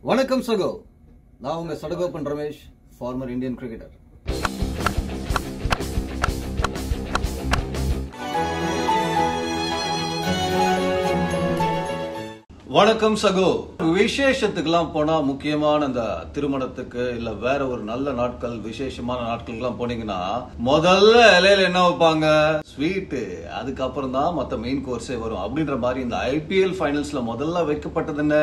வணக்கம் சகோ, நான் உங்க Sadagopan Ramesh, farmer Indian cricketer. வணக்கம் சகோ. விசேஷத்துக்கெல்லாம் போனா, முக்கியமான அந்த திருமணத்துக்கு இல்ல வேற ஒரு நல்ல நாட்கள், விசேஷமான நாட்களுக்கு போனீங்கன்னா முதல்ல இலையில என்ன வைப்பாங்க? ஸ்வீட்டு. அதுக்கப்புறம் தான் மத்த மெயின் கோர்ஸே வரும். அப்படின்ற மாதிரி இந்த IPL ஃபைனல்ஸ்ல முதல்ல வைக்கப்பட்டது என்ன?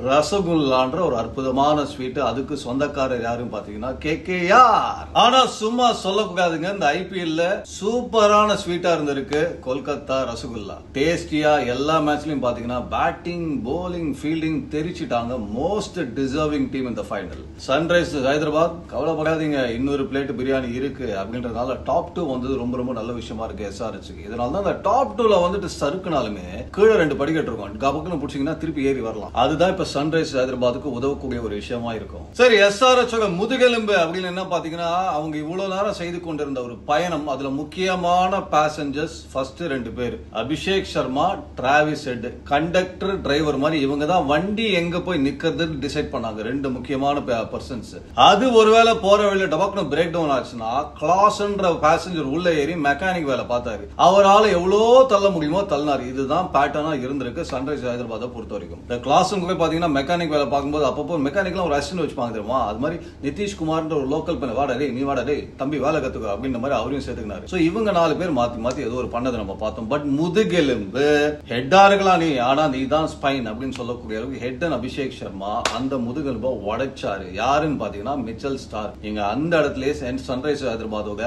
ரசகுல்லான்ற ஒரு அற்புதமான ஸ்வீட். அதுக்கு சொந்தக்காரர் யாரும் பாத்தீங்கன்னா KKR. ஆனா சும்மா சொல்லக்கூடாதுங்க, இந்த IPLல சூப்பரான ஸ்வீட்டா இருந்திருக்கு கொல்கத்தா ரசகுல்லா. டேஸ்டியா எல்லா மேட்ச்லயும் பாத்தீங்கன்னா பேட்டிங், bowling, fielding தெரிச்சிட்டாங்க. மோஸ்ட் டிசர்விங் டீம் இந்த ஃபைனல். சன்ரைஸ் ஹைதராபாத் கவலைப்படாதீங்க, இன்னொரு பிளேட் பிரியாணி இருக்கு அப்படின்றதுனால டாப் 2 வந்தது ரொம்ப ரொம்ப நல்ல விஷயமா இருக்கு SRHக்கு. இதனால தான் இந்த டாப் 2ல வந்துட்டு சறுக்குனாலுமே கீழே 2 படிக்கட்டு இருக்கும், கபக்குன்னு பிடிச்சிங்கன்னா திருப்பி ஏறி வரலாம். அதுதான் இப்ப சன்ரைஸ் ஹைதராபாத்துக்கு உதவக்கூடிய ஒரு விஷயமா இருக்கும். சரி, SRH முதுகெலும்பு அப்படின்னு என்ன பாத்தீங்கன்னா, அவங்க இவ்வளவு நேரம் செய்து கொண்டிருந்த ஒரு பயணம், அதுல முக்கியமான பேசஞ்சர்ஸ் ஃபர்ஸ்ட் 2 பேர், Abhishek Sharma, Travis head. Conductor driver மாதிரி இவங்க தான் வண்டி எங்க போய் நிக்கிறதுன்னு டிசைட் பண்ணாங்க. 2 முக்கியமான பர்சன்ஸ். அது ஒருவேளை போற வழியில டபக்குன்னு பிரேக் டவுன் ஆச்சுன்னா, கிளாஸ்ன்ற பேசஞ்சர் உள்ள ஏறி மெக்கானிக் வேலை பார்த்தாரு. அவரால் எவ்வளவு தள்ள முடியுமோ தள்ளினாரு. இதுதான் பேட்டர்னா இருந்திருக்கு சன்ரைஸ் ஹைதராபாத்தை பொறுத்த வரைக்கும். இந்த கிளாஸுக்கு போய் பாத்தீங்கன்னா மெக்கானிக் வேலை பார்க்கும்போது அப்பப்போ மெக்கானிக்லாம் ஒரு அசிஸ்டன்ட் வச்சுப்பாங்க தெரியுமா? அது மாதிரி நிதிஷ்குமார்ன்ற ஒரு லோக்கல் பண்ண, வாடா டே நீ வாடா டே தம்பி வேலை கத்துக்க அப்படின்ற மாதிரி அவரையும் சேர்த்துக்கினாரு. சோ இவங்க 4 பேர் மாத்தி மாத்தி ஏதோ ஒரு பண்ணதை நம்ம பார்த்தோம். பட் முதுகெலும்பு ஹெட்டா இருக்கலாம் நீ, ஆனா நீ தான் ஸ்பைன் அப்படின்னு சொல்லக்கூடிய அளவுக்கு ஹெட் அண்ட் அபிஷேக் சர்மா அந்த முதுகெலும்பை உடைச்சாரு. யாருன்னு பாத்தீங்கன்னா மிச்சல் ஸ்டார்க். இங்க அந்த இடத்துலயே சன்ரைஸ் ஹைதராபாதோட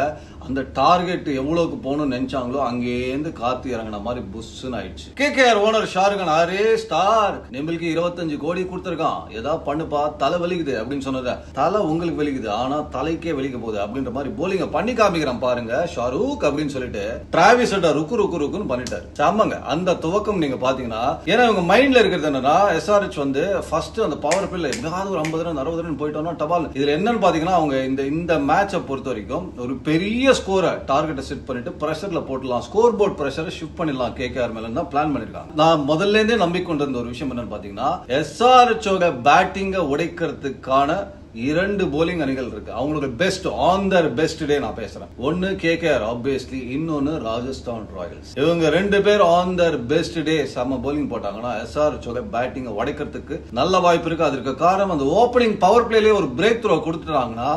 அந்த டார்கெட் எவ்வளவுக்கு போகணும்னு நினைச்சாங்களோ அங்கேருந்து காத்து இறங்கின மாதிரி புஷ்ன்னு ஆயிடுச்சு. KKR ஓனர் ஷாருக்கான், அரே ஸ்டார்க் நம்மளுக்கு 25 கோடி கொடுத்திருக்கான், ஏதாவது பண்ணுப்பா, தலை வலிக்குது அப்படின்னு சொன்னத, தலை உங்களுக்கு வலிக்குது ஆனா தலைக்கே வலிக்க போகுது அப்படின்ற மாதிரி போலிங்க பண்ணி காமிக்கிறான் பாருங்க ஷாருக் அப்படின்னு சொல்லிட்டு டிராவிஸ் ஹெட் ருக்கு ருக்கு ருக்குன்னு பண்ணிட்டாரு. ஆமாங்க, அந்த துவக்கம் நீங்க பாத்தீங்கன்னா, ஏன்னா இவங்க மைண்ட்ல இருக்கிறது என்னன்னா, SRH வந்து ஃபர்ஸ்ட் அந்த பவர் பில்ல எங்காவது ஒரு 50 ரன் 60 ரன் போயிட்டோம்னா டபால். இதுல என்னன்னு பாத்தீங்கன்னா, அவங்க இந்த மேட்சை பொறுத்த வரைக்கும் ஒரு பெரிய ஸ்கோரை டார்கெட்டை செட் பண்ணிட்டு பிரஷர்ல போடலாம், ஸ்கோர் போர்ட் பிரஷரை ஷிஃப்ட் பண்ணிடலாம் KKR மேல தான் பிளான் பண்ணிருக்காங்க. நான் முதல்ல இருந்தே நம்பிக்கொண்டிருந்த ஒரு விஷயம் என்னன்னு பாத்தீங்கன்னா, SRH பேட்டிங்க உடைக்கிறதுக்கான 2 போலிங் அணிகள் இருக்கு. அவங்களுக்கு best on their best day நான் பேசுறேன். ஒன்னு KKR ஆப்வியஸ்லி, இன்னொன்னு ராஜஸ்தான் ராயல்ஸ். இவங்க 2 பேர் ஆன் தர் பெஸ்ட் டே செம போலிங் போட்டாங்கன்னா SRH பேட்டிங் உடைக்கிறதுக்கு நல்ல வாய்ப்பு இருக்கு. அதற்கு காரணம் அந்த ஓப்பனிங் பவர் பிளேலயே ஒரு பிரேக் த்ரோ கொடுத்துட்டாங்கன்னா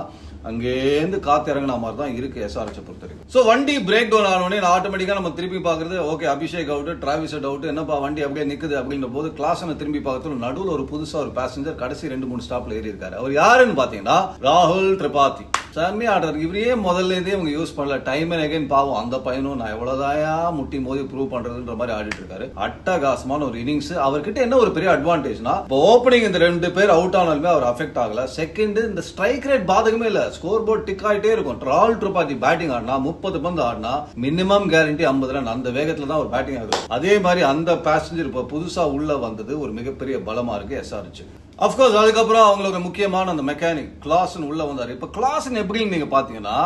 அங்கேருந்து காத்து இறங்கின மாதிரி தான் இருக்கு SRH பொறுத்த வரைக்கும். சோ வண்டி பிரேக் டவுன் ஆனோடனே ஆட்டோமேட்டிக்கா நம்ம திருப்பி பாக்குறது, okay Abhishek out, Travis head out, என்னப்பா வண்டி அப்படியே நிக்குது அப்படின்ற போது கிளாஸ்ல திரும்பி பார்க்கறது நடுவில் ஒரு புதுசா ஒரு பேசஞ்சர் கடைசி 2-3 ஸ்டாப்ல ஏறி இருக்காரு. அவர் யாருன்னு பாத்தீங்கன்னா ராகுல் திரிபாதி. செம்மையா ஆடுறாரு. இவரே முதல்ல இருந்தே அவங்க யூஸ் பண்ணல. டைம் அண்ட் அகைன் பாவம் அந்த பையனும் நான் எவ்வளவுதாயா முட்டி மோதி ப்ரூவ் பண்றதுன்ற மாதிரி ஆடிட்டு இருக்காரு. அட்டகாசமான ஒரு இன்னிங்ஸ். அவர்கிட்ட என்ன ஒரு பெரிய அட்வான்டேஜ்னா, ஓப்பனிங் இந்த 2 பேர் அவுட் ஆனாலுமே அவர் அஃபெக்ட் ஆகல. செகண்ட், இந்த ஸ்ட்ரைக் ரேட் பாதகமே இல்ல, ஸ்கோர் போர்ட் டிக் ஆயிட்டே இருக்கும். ராகுல் திரிபாதி பேட்டிங் ஆடினா 30 பந்து ஆடினா மினிமம் கேரண்டி 50 ரன். அந்த வேகத்துல தான் ஒரு பேட்டிங் ஆகுது. அதே மாதிரி அந்த பேசஞ்சர் இப்ப புதுசா உள்ள வந்தது ஒரு மிகப்பெரிய பலமா இருக்கு SRH. அப்கோர்ஸ் அதுக்கப்புறம் அவங்களுக்கு முக்கியமான அந்த மெக்கானிக் கிளாசன் உள்ள வந்தாரு. இப்ப கிளாசன் எப்படின்னு நீங்க பாத்தீங்கன்னா,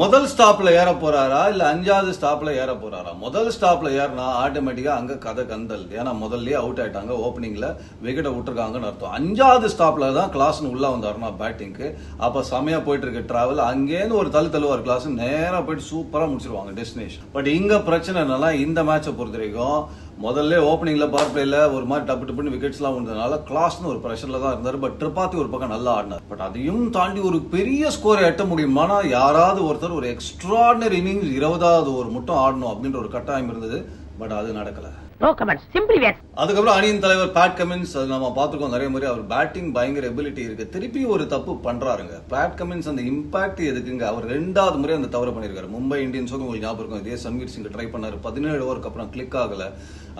முதல் ஸ்டாப்ல ஏற போறாரா இல்ல 5வது ஸ்டாப்ல ஏற போறாரா? முதல் ஸ்டாப்ல ஏறினா ஆட்டோமேட்டிக்கா அங்க கதை கந்தல். ஏன்னா முதல்லயே அவுட் ஆயிட்டாங்க, ஓப்பனிங்ல விக்கெட்டை விட்டுருக்காங்கன்னு அர்த்தம். 5வது ஸ்டாப்ல தான் கிளாசன் உள்ள வந்தாருன்னா பேட்டிங்க்கு, அப்ப செமையா போயிட்டு இருக்கு டிராவல். அங்கேருந்து ஒரு தள்ளுவார் கிளாசன், நேரா போயிட்டு சூப்பரா முடிச்சிருவாங்க டெஸ்டினேஷன். பட் இங்க பிரச்சனை என்னன்னா, இந்த மேட்சை பொறுத்த வரைக்கும் முதல்ல ஓப்பனிங்ல பவர் பிளேல ஒரு மாதிரி டப்பு டப்புன்னு விக்கெட்ஸ் எல்லாம் வந்ததுனால கிளாஸ்னு ஒரு பிரஷர்ல தான் இருந்தாரு. பட் திரிபாதி ஒரு பக்கம் நல்லா ஆடினார். பட் அதையும் தாண்டி ஒரு பெரிய ஸ்கோரை எட்ட முடியுமானா, யாராவது ஒருத்தர் ஒரு எக்ஸ்ட்ராடினரி இன்னிங்ஸ் 20வது ஓவர் மட்டும் ஆடணும் அப்படின்ற ஒரு கட்டாயம் இருந்தது. பட் அது நடக்கல. அதுக்கப்புறம் அணியின் தலைவர் பேட் கமின்ஸ், அது நம்ம பார்த்துருக்கோம் நிறைய முறை. அவர் பேட்டிங் பயங்கர எபிலிட்டி இருக்கு. திருப்பி ஒரு தப்பு பண்றாருங்க பேட் கமின்ஸ். அந்த இம்பாக்ட் எதுக்குங்க? அவர் 2வது முறை அந்த தவறு பண்ணிருக்காரு. மும்பை இந்தியன்ஸுக்கு உங்களுக்கு ஞாபகம் இருக்கும், இதே சன்வீர் சிங் ட்ரை பண்ணாரு, 17 ஓவருக்கு அப்புறம் கிளிக் ஆகல.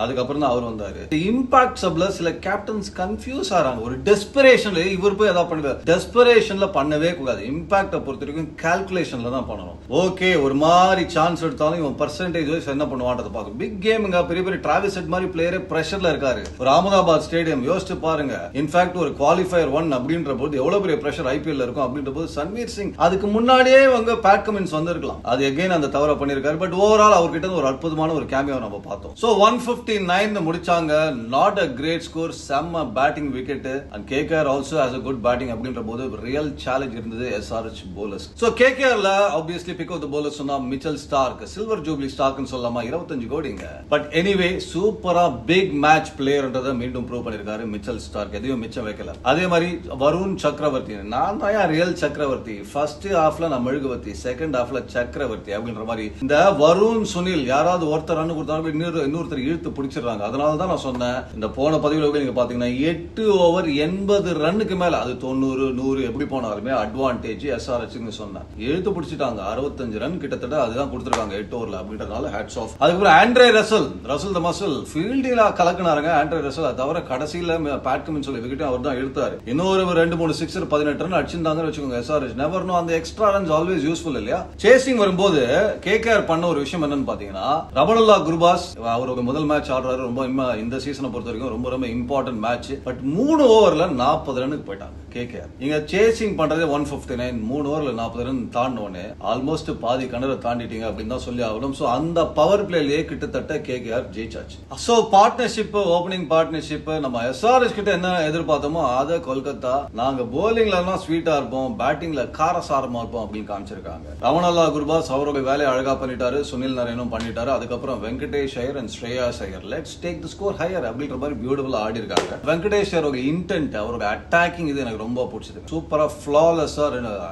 அதுக்கப்புறம் தான் அவர் வந்தாரு. இம்பாக்ட் சப்ல சில கேப்டன்ஸ் கன்ஃபியூஸ் ஆறாங்க. ஒரு டெஸ்பரேஷன்ல இவர் போய் ஏதாவது பண்ணுவார். டெஸ்பரேஷன்ல பண்ணவே கூடாது. இம்பாக்ட பொறுத்த வரைக்கும் கால்குலேஷன்ல தான் பண்ணணும். ஓகே, ஒரு மாதிரி சான்ஸ் எடுத்தாலும் இவன் பர்சன்டேஜ் வைஸ் என்ன பண்ணுவான்றத பார்க்கணும். பிக் கேமுங்க, பெரிய பெரிய டிராவிஸ் ஹெட் மாதிரி பிளேயரே பிரஷர்ல பிளேஸ்ல இருக்காரு. ஒரு அகமதாபாத் ஸ்டேடியம் யோசிச்சு பாருங்க. இன்ஃபேக்ட் ஒரு குவாலிஃபயர் 1 அப்படின்ற போது எவ்வளவு பெரிய பிரஷர் ஐபிஎல் இருக்கும் அப்படின்ற போது சன்வீர் சிங் அதுக்கு முன்னாடியே பேட் கமின்ஸ் வந்திருக்கலாம். அது எகைன் அந்த தவற பண்ணிருக்காரு. பட் ஓவரால் அவர்கிட்ட ஒரு அற்புதமான ஒரு கேமியோ நம்ம பார்த்தோம். சோ 159 முடிச்சாங்க. Not a great score. செம்ம batting wicket. And KKR also has a good batting அப்படின்ற போது ரியல் சேலஞ்ச் இருந்தது எஸ்ஆர்எச் bowlers. சோ கேகேஆர்ல obviously pick of the bowlers சொன்னா மிச்சல் ஸ்டார்க், சில்வர் ஜூப்ளி ஸ்டார்க்னு சொல்லலாமா, 25 கோடிங்க. பட் எனிவே சூப்பரா பிக் மேட்ச் பிளேயர்ன்றதை மீண்டும் ப்ரூவ் பண்ணிருக்காரு மிச்சல் ஸ்டார்க். எதையும் மிச்சம் வைக்கல. அதே மாதிரி வருண் சக்கரவர்த்தி, நான் தான் ரியல் சக்கரவர்த்தி. ஃபர்ஸ்ட் ஹாஃப்ல நான் மெழுகுவர்த்தி, செகண்ட் ஹாஃப்ல சக்கரவர்த்தி அப்படின்ற மாதிரி இந்த வருண் சுனில் யாராவது ஒருத்தர் ரன் கொடுத்தாலும் இன்னொருத்தர் இழுத்து பிடிச்சிடறாங்க. அதனால தான் நான் சொன்னேன் இந்த போன பதிவுல நீங்க பாத்தீங்கன்னா 8 ஓவர் 80 ரன்னுக்கு மேல, அது 90 100 எப்படி போனாலுமே அட்வான்டேஜ் எஸ்ஆர்எச் சொன்னேன். இழுத்து பிடிச்சிட்டாங்க. 65 ரன் கிட்டத்தட்ட அதுதான் கொடுத்திருக்காங்க 8 ஓவர்ல அப்படின்றதால ஹேட்ஸ் ஆஃப். அதுக்கப்புறம் ஆண்ட்ரே ரசல் த மசில் ஃபீல்டில கலக்குனாருங்க. ஆண்ட்ரே ரசல் அதை தவிர கடைசியில பேட் கமின்ஸ் சொல்லி விக்கெட் அவர் தான் இழுத்தாரு. இன்னொரு 2-3 சிக்ஸர் 18 ரன் அடிச்சிருந்தாங்கன்னு வச்சுக்கோங்க எஸ்ஆர்எச். நெவர் நோ, அந்த எக்ஸ்ட்ரா ரன்ஸ் ஆல்வேஸ் யூஸ்ஃபுல் இல்லையா. சேசிங் வரும்போது கேகேஆர் பண்ண ஒரு விஷயம் என்னன்னு பாத்தீங்கன்னா, ரபனுல்லா குர்பாஸ் அவரோட முதல் மேட்ச் ஆடுறாரு. ரொம்ப இந்த சீசனை பொறுத்த வரைக்கும் ரொம்ப ரொம்ப இம்பார்ட்டன்ட் மேட்ச். பட் 3 ஓவர்ல 40 ரன்னுக்கு போயிட்டாங்க கேகேஆர். இங்க சேசிங் பண்றதே 159, 3 ஓவர்ல 40 ரன் தாண்டோனே ஆல்மோஸ்ட் பாதி கணரை தாண்டிட்டீங்க அப்படின்னு தான் சொல்லி ஆகணும். சோ அந்த பவர் பிளேலயே கிட்டத்தட்ட கேகேஆர் ஜெயிச்சாச்சு. சோ பார்ட்னர்ஷிப், ஓபனிங் பார்ட்னர்ஷிப், நம்ம எஸ்ஆர்எச் கிட்ட என்ன எதிர்பார்த்தோமோ அதை கொல்கத்தா நாங்க போலிங்ல ஸ்வீட்டா இருப்போம், பேட்டிங்ல காரசாரமா இருப்போம் அப்படின்னு காமிச்சிருக்காங்க. ரமணல்லா குர்பாஸ் அவரோட வேலையை அழகா பண்ணிட்டாரு. சுனில் நரேனும் பண்ணிட்டாரு. அதுக்கப்புறம் Venkatesh Iyer and Shreyas Iyer let's take the score higher அப்படின்ற மாதிரி பியூட்டிஃபுல்லா ஆடி இருக்காங்க. வெங்கடேஷ் ஐயரோட இன்டென்ட், அவரோட அட்டாக்கிங் இது எனக்கு ரொம்ப பிடிச்சது. சூப்பரா ஃபிளாலெஸ்ஸா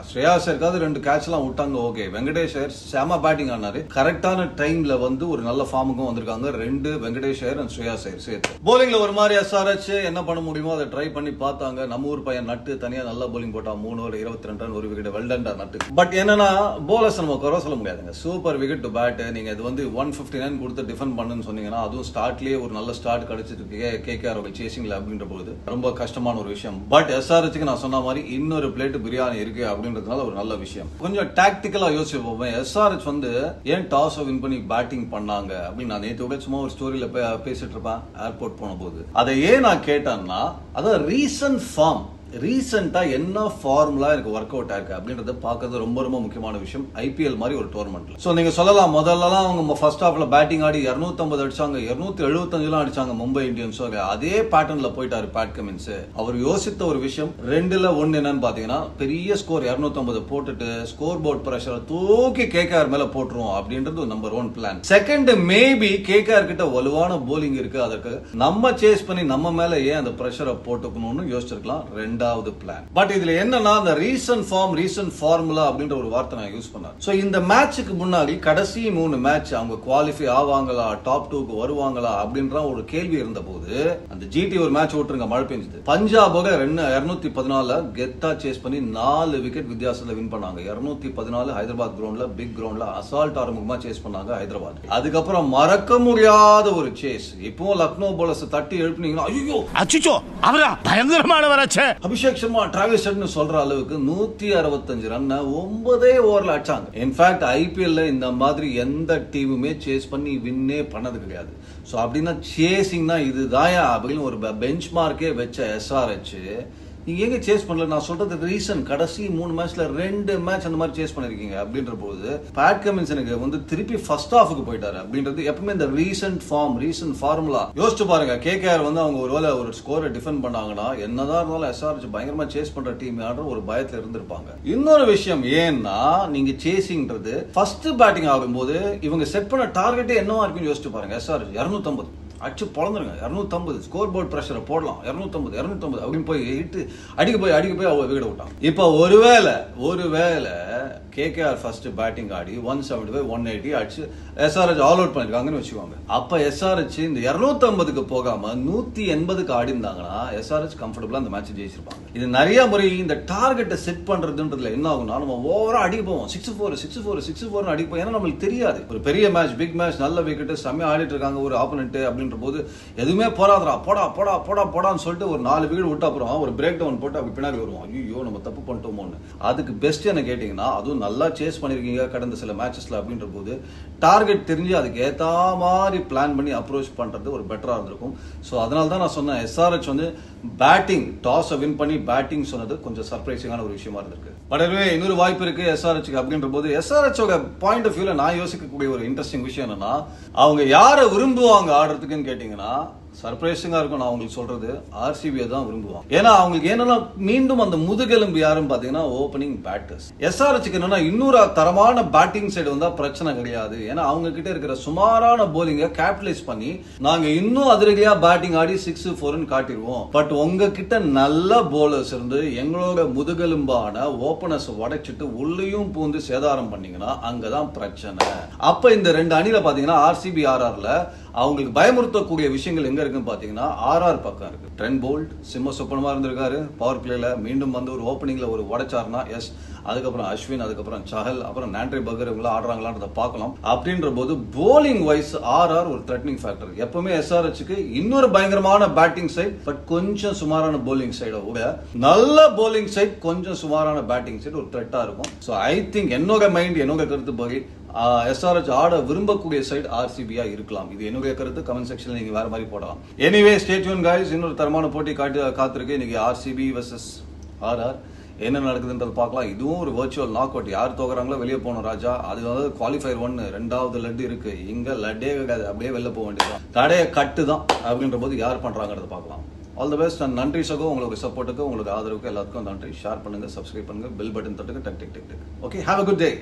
ஸ்ரேயாஸ் ஐயருக்காவது 2 கேட்ச் எல்லாம் விட்டாங்க. ஓகே, வெங்கடேஷ் ஐயர் செம பேட்டிங் ஆனாரு. கரெக்டான டைம்ல ஒரு நல்ல ஃபார்முக்கும் வந்திருக்காங்க 2 வெங்கடேஷ் ஐயர் அண்ட் ஸ்ரேயாஸ் ஐயர் சேர்த்து. போலிங்ல ஒரு மாதிரி எஸ்ஆர்எச் என்ன பண்ண முடியுமோ அதை ட்ரை பண்ணி பார்த்தாங்க. நம்ம ஊர் பையன் நட்டு தனியா நல்ல போலிங் போட்டா 3 ஓவர் 22 ரன், 1 விக்கெட். வெல்டன்டா நட்டு. பட் என்னன்னா போலர்ஸ் நம்ம குறை சொல்ல முடியாதுங்க. Super wicket to bat. நீங்க இது 159 கொடுத்து டிஃபெண்ட் பண்ணுன்னு சொன்னீங்கன்னா அதுவும் ஸ்டார்ட்லயே ஒரு நல்ல ஸ்டார்ட் கிடைச்சிருக்கு கேகேஆர் சேசிங்ல அப்படின்ற போது ரொம்ப கஷ்டமான ஒரு விஷயம். பட் எஸ்ஆர்எச்சுக்கு நான் சொன்ன மாதிரி இன்னொரு பிளேட் பிரியாணி இருக்கு அப்படின்றதுனால ஒரு நல்ல விஷயம். கொஞ்சம் டாக்டிக்கலா யோசிச்சு போவேன். எஸ்ஆர்எச் ஏன் டாஸ் வின் பண்ணி பேட்டிங் பண்ணாங்க அப்படின்னு நான் நேற்று சும்மா ஒரு ஸ்டோரியில பேசிட்டு இருப்பேன் ஏர்போர்ட் போன போது. அதை ஏன் நான் கேட்டேன்னா, அதான் ரீசன்ட் ஃபார்ம், ரீசெண்டா என்ன ஃபார்முலா எனக்கு ஒர்க் அவுட் ஆயிருக்கு அப்படின்றத பாக்குறது ரொம்ப ரொம்ப முக்கியமான விஷயம் ஐபிஎல் மாதிரி ஒரு டோர்னமெண்ட்ல. சோ நீங்க சொல்லலாம் முதல்லலாம் அவங்க ஃபர்ஸ்ட் ஹாஃப்ல பேட்டிங் ஆடி 250 அடிச்சாங்க, 275 அடிச்சாங்க மும்பை இந்தியன்ஸ். அதே பேட்டர்ன்ல போயிட்டாரு பேட் கமின்ஸ். அவர் யோசித்த ஒரு விஷயம் 2ல 1 என்னன்னு பாத்தீங்கன்னா, பெரிய ஸ்கோர் 250 போட்டுட்டு ஸ்கோர் போர்ட் பிரஷரை தூக்கி கேகேஆர் மேல போட்டுருவோம் அப்படின்றது number 1 plan. Second, maybe KKR கிட்ட வலுவான போலிங் இருக்கு, அதற்கு நம்ம சேஸ் பண்ணி நம்ம மேல ஏன் அந்த பிரஷரை போட்டுக்கணும்னு யோசிச்சிருக்கலாம். ரெண்டாவது பிளான். பட் இதுல என்னன்னா, அந்த ரீசன்ட் ஃபார்ம், ரீசன்ட் ஃபார்முலா அப்படின்ற ஒரு வார்த்தை நான் யூஸ் பண்ணேன். சோ இந்த மேட்சுக்கு முன்னாடி கடைசி 3 மேட்ச் அவங்க குவாலிஃபை ஆவாங்களா, டாப் 2க்கு வருவாங்களா அப்படின்ற ஒரு கேள்வி இருந்த போது அந்த ஜிடி ஒரு மேட்ச் ஓட்டுருங்க, மழை பெஞ்சது. பஞ்சாபோக 214 கெத்தா சேஸ் பண்ணி 4 விக்கெட் வித்தியாசத்துல வின் பண்ணாங்க. 214 ஹைதராபாத் கிரவுண்ட்ல, பிக் கிரவுண்ட்ல அசால்ட் ஆரம்பமா சேஸ் பண்ணாங்க ஹைதராபாத். அதுக்கப்புறம் மறக்க முடியாத ஒரு சேஸ். இப்போ லக்னோ போலர்ஸ் தட்டி எழுப்பினீங்கன்னா ஐயோ அச்சோ அவரா பயங்கரமானவராச்சே, அபிஷேக் சர்மா டிராவிஸ் ஹெட்னு சொல்ற அளவுக்கு 165 ரன் 9 ஓவர்ல அடிச்சாங்க. இன்ஃபேக்ட் ஐபிஎல்ல இந்த மாதிரி எந்த டீமுமே சேஸ் பண்ணி வின்னே பண்ணது கிடையாது. சோ அப்படின்னா சேசிங்னா இதுதான் அப்படின்னு ஒரு பெஞ்ச் மார்க்கே வச்ச எஸ்ஆர்எச் நீங்க எங்க சேஸ் பண்ணல. நான் சொல்றது ரீசன் கடைசி 3 மேட்ச்ல 2 மேட்ச் அந்த மாதிரி சேஸ் பண்ணிருக்கீங்க அப்படின்ற போது பேட் கமின்ஸ் எனக்கு திருப்பி ஃபர்ஸ்ட் ஹாஃப்க்கு போயிட்டாரு அப்படின்றது எப்பவுமே இந்த ரீசன்ட் ஃபார்ம், ரீசன்ட் ஃபார்முலா யோசிச்சு பாருங்க. கேகேஆர் அவங்க ஒருவேளை ஒரு ஸ்கோரை டிஃபெண்ட் பண்ணாங்கன்னா என்னதான் இருந்தாலும் எஸ்ஆர்எச் பயங்கரமா சேஸ் பண்ற டீம் ஒரு பயத்துல இருந்திருப்பாங்க. இன்னொரு விஷயம் ஏன்னா, நீங்க சேசிங்ன்றது ஃபர்ஸ்ட் பேட்டிங் ஆகும்போது இவங்க செட் பண்ண டார்கெட்டே என்னவா இருக்குன்னு யோசிச்சு பாருங்க. எஸ்ஆர்எச் 250 அடிச்சு பொழந்துருங்க. 250 ஸ்கோர் போர்ட் பிரஷரை போடலாம். 250 அப்படின்னு போய் அடிக்க போய் அவங்க விக்கெட் விட்டாங்க. இப்ப ஒருவேளை கேகேஆர் ஃபர்ஸ்ட் பேட்டிங் ஆடி 175 180 அடிச்சு எஸ்ஆர்எச் ஆல் அவுட் பண்ணிருக்காங்கன்னு வச்சுக்கோங்க. அப்ப எஸ்ஆர்எச் இந்த 250க்கு போகாம 180க்கு ஆடி இருந்தாங்கன்னா எஸ்ஆர்எச் கம்ஃபர்டபுளா அந்த மேட்ச் ஜெயிச்சிருப்பாங்க. இது நிறைய முறை இந்த டார்கெட்டை செட் பண்றதுன்றதுல என்ன ஆகும்னா, நம்ம ஓவரா அடிக்க போவோம். 64 அடிக்க போவோம். ஏன்னா நம்மளுக்கு தெரியாது ஒரு பெரிய மேட்ச், பிக் மேட்ச், நல்ல விக்கெட், செம்மையா ஆடிட்டு இருக்காங்க ஒரு ஆப்போனன்ட் அப்படின்னு அப்படின்ற போது எதுவுமே போராதரா போடா போடா போடா போடான்னு சொல்லிட்டு ஒரு 4 விக்கெட் விட்டு அப்புறம் ஒரு பிரேக் டவுன் போட்டு அப்படி பின்னாடி வருவோம். ஐயோ நம்ம தப்பு பண்ணிட்டோமோன்னு. அதுக்கு பெஸ்ட் என்ன கேட்டீங்கன்னா, அதுவும் நல்லா சேஸ் பண்ணிருக்கீங்க கடந்த சில மேட்சஸ்ல அப்படின்ற போது டார்கெட் தெரிஞ்சு அதுக்கு ஏத்த மாதிரி பிளான் பண்ணி அப்ரோச் பண்றது ஒரு பெட்டரா இருந்திருக்கும். ஸோ அதனால தான் நான் சொன்னேன், எஸ்ஆர்ஹெச் வந்து பேட்டிங் டாஸ் வின் பண்ணி பேட்டிங் சொன்னது கொஞ்சம் சர்ப்ரைசிங்கான ஒரு விஷயமா இருந்திருக்கு. பட் இன்னொரு வாய்ப்பு இருக்கு எஸ்ஆர்ஹெச் அப்படின்ற போது, எஸ்ஆர்ஹெச் பாயிண்ட் ஆஃப் வியூல நான் யோசிக்கக்கூடிய ஒரு இன்ட்ரெஸ்டிங் விஷயம் என்னன்னா, அவங்க யாரை விரும்புவாங்க ஆடுறதுக்குன்னு கேட்டீங்கன்னா, சர்ப்ரைசிங்கா இருக்கும். நான் உங்களுக்கு சொல்றது ஆர்சிபியை தான் விரும்புவாங்க. ஏன்னா அவங்களுக்கு என்னன்னா மீண்டும் அந்த முதுகெலும்பு யாருன்னு பாத்தீங்கன்னா ஓப்பனிங் பேட்டர்ஸ். எஸ்ஆர்ஹெச்க்கு என்னன்னா இன்னொரு தரமான பேட்டிங் சைடு வந்தா பிரச்சனை கிடையாது. ஏன்னா அவங்க கிட்ட இருக்கிற சுமாரான போலிங்க கேபிட்டலைஸ் பண்ணி நாங்க இன்னும் அதிரடியா பேட்டிங் ஆடி 6-4 காட்டிடுவோம். பட் உங்ககிட்ட நல்ல போலர்ஸ் இருந்து எங்களோட முதுகெலும்பான ஓபனர்ஸ் உடைச்சிட்டு உள்ளேயும் பூந்து சேதாரம் பண்ணீங்கன்னா அங்கதான் பிரச்சனை. அப்ப இந்த 2 அணில பாத்தீங்கன்னா ஆர்சிபி ஆர்ஆர்ல அவங்களுக்கு பயமுறுத்தக்கூடிய விஷயங்கள் எங்க இருக்குன்னு பாத்தீங்கன்னா ஆர்ஆர் பக்கம் இருக்கு. ட்ரெண்ட் போல்ட் சிம்ம சொப்பனமா இருந்திருக்காரு பவர் பிளேல. மீண்டும் வந்து ஒரு ஓப்பனிங்ல ஒரு உடைச்சாருன்னா எஸ், அதுக்கப்புறம் அஸ்வின், அதுக்கப்புறம் சஹல், அப்புறம் நான்ட்ரி பக்கர் இவங்க ஆடுறாங்களான்றத பார்க்கலாம். அப்படின்ற போது போலிங் வைஸ் ஆர்ஆர் ஒரு த்ரெட்னிங் ஃபேக்டர். எப்பவுமே எஸ்ஆர்ஹெச்க்கு இன்னொரு பயங்கரமான பேட்டிங் சைட் பட் கொஞ்சம் சுமாரான போலிங் சைட விட நல்ல போலிங் சைட் கொஞ்சம் சுமாரான பேட்டிங் சைட் ஒரு த்ரெட்டா இருக்கும். ஸோ ஐ திங்க் என்னோட மைண்ட் என்னோட கருத்து படி எஸ்ஆர்ஹெச் ஆட விரும்பக்கூடிய சைட் ஆர்சிபியா இருக்கலாம். இது என்னுடைய கருத்து. கமெண்ட் செக்ஷன்ல நீங்க வேற மாதிரி போடலாம். எனிவே ஸ்டே டியூன் गाइस, இன்னொரு தரமான போட்டி காத்திருக்கு. இன்னைக்கு ஆர்சிபி வெர்சஸ் ஆர்ஆர் என்ன நடக்குதுன்றது பார்க்கலாம். இதுவும் ஒரு வர்ச்சுவல் நாக் அவுட். யார் தோக்குறாங்களோ வெளியே போகணும் ராஜா. அது வந்து குவாலிஃபயர் 1 2வது லட்டு இருக்கு. இங்க லட்டே கிடையாது, அப்படியே வெளில போக வேண்டியதுதான். கடையை கட்டு தான் அப்படின்ற போது யார் பண்றாங்கிறத பார்க்கலாம். ஆல் தி பெஸ்ட் அண்ட் நன்றி சகோ. உங்களுக்கு சப்போர்ட்டுக்கு உங்களுக்கு ஆதரவுக்கு எல்லாத்துக்கும் நன்றி. ஷேர் பண்ணுங்க, சப்ஸ்கிரைப் பண்ணுங்க, பெல் பட்டன் தட்டுங்க. டக் டக் டக் டக். Okay, have a good day.